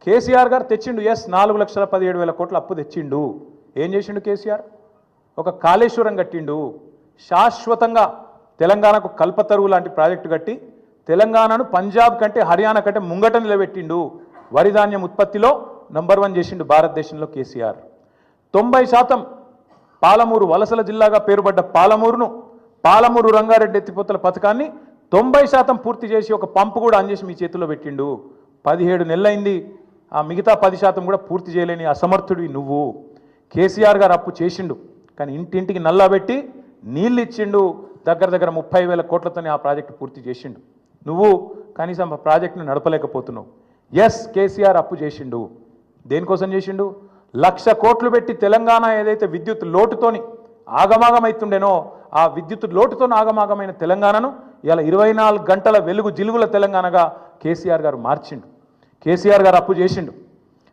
కేసీఆర్ గారు తెచ్చిండు. ఎస్ 4,17,000 కోట్ల అప్పు తెచ్చిండు. ఏం చేసిండు కేసీఆర్? ఒక కాళేశ్వరం కట్టిండు. శాశ్వతంగా తెలంగాణకు కల్పతరువు లాంటి ప్రాజెక్టు కట్టి తెలంగాణను పంజాబ్ కంటే హర్యానా కంటే ముంగట నిలబెట్టిండు. వరి ధాన్యం ఉత్పత్తిలో నంబర్ 1 చేసిండు భారతదేశంలో కేసీఆర్. 90% పాలమూరు వలసల జిల్లాగా పేరుపడ్డ పాలమూరు రంగారెడ్డి ఎత్తిపోతల పథకాన్ని 90% పూర్తి చేసి ఒక పంపు కూడా ఆన్ చేసి మీ చేతుల్లో పెట్టిండు. 17 నెలలైంది. ఆ మిగతా 10% కూడా పూర్తి చేయలేని అసమర్థుడివి నువ్వు. కేసీఆర్ గారు అప్పు చేసిండు, కానీ ఇంటింటికి నల్లా పెట్టి నీళ్ళు ఇచ్చిండు. దగ్గర 30,000 కోట్లతోనే ఆ ప్రాజెక్టు పూర్తి చేసిండు. నువ్వు కనీసం ఆ ప్రాజెక్టును నడపలేకపోతున్నావు. ఎస్ కేసీఆర్ అప్పు చేసిండు. దేనికోసం చేసిండు? 1,00,000 కోట్లు పెట్టి తెలంగాణ ఏదైతే విద్యుత్ లోటుతోని ఆగమాగమైతుండేనో ఆ విద్యుత్ లోటుతో ఆగమాగమైన తెలంగాణను ఇలా 24 గంటల వెలుగు జిలుగుల తెలంగాణగా కేసీఆర్ గారు మార్చిండు. కేసీఆర్ గారు అప్పు చేసిండు.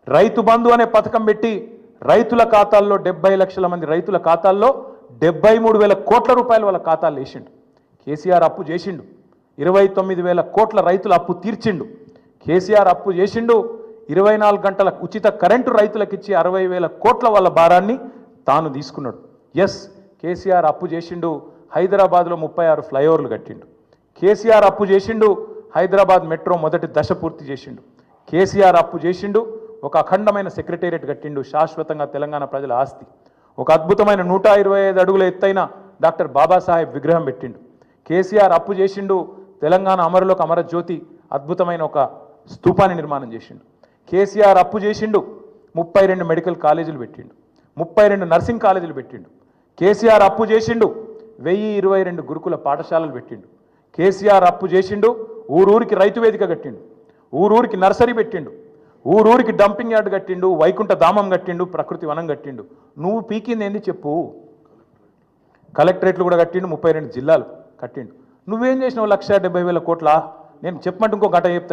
రైతు బంధు అనే పథకం పెట్టి రైతుల ఖాతాల్లో 70 లక్షల మంది రైతుల ఖాతాల్లో 73,000 కోట్ల రూపాయలు వాళ్ళ ఖాతాలు వేసిండు. కేసీఆర్ అప్పు చేసిండు. 29,000 కోట్ల రైతుల అప్పు తీర్చిండు. కేసీఆర్ అప్పు చేసిండు. 24 గంటల ఉచిత కరెంటు రైతులకు ఇచ్చి 60,000 కోట్ల వాళ్ళ భారాన్ని తాను తీసుకున్నాడు. ఎస్ కేసీఆర్ అప్పు చేసిండు. హైదరాబాద్లో 36 ఫ్లైఓవర్లు కట్టిండు. కేసీఆర్ అప్పు చేసిండు. హైదరాబాద్ మెట్రో మొదటి దశ పూర్తి చేసిండు. కేసీఆర్ అప్పు చేసిండు. ఒక అఖండమైన సెక్రటేరియట్ కట్టిండు, శాశ్వతంగా తెలంగాణ ప్రజల ఆస్తి. ఒక అద్భుతమైన 125 అడుగుల ఎత్తైన డాక్టర్ బాబాసాహెబ్ విగ్రహం పెట్టిండు. కేసీఆర్ అప్పు చేసిండు. తెలంగాణ అమరులకు అమరజ్యోతి అద్భుతమైన ఒక స్తూపాన్ని నిర్మాణం చేసిండు. కేసీఆర్ అప్పు చేసిండు. 32 మెడికల్ కాలేజీలు పెట్టిండు. 32 నర్సింగ్ కాలేజీలు పెట్టిండు. కేసీఆర్ అప్పు చేసిండు. 1022 గురుకుల పాఠశాలలు పెట్టిండు. కేసీఆర్ అప్పు చేసిండు. ఊరూరికి రైతు వేదిక కట్టిండు. ఊరూరికి నర్సరీ పెట్టిండు. ఊరూరికి డంపింగ్ యార్డ్ కట్టిండు. వైకుంఠ ధామం కట్టిండు. ప్రకృతి వనం కట్టిండు. నువ్వు పీకింది ఏంది చెప్పు? కలెక్టరేట్లు కూడా కట్టిండు. 32 జిల్లాలు కట్టిండు. నువ్వేం చేసినావు? 1,70,000 కోట్ల. నేను చెప్పమంటే ఇంకో గంట చెప్తా.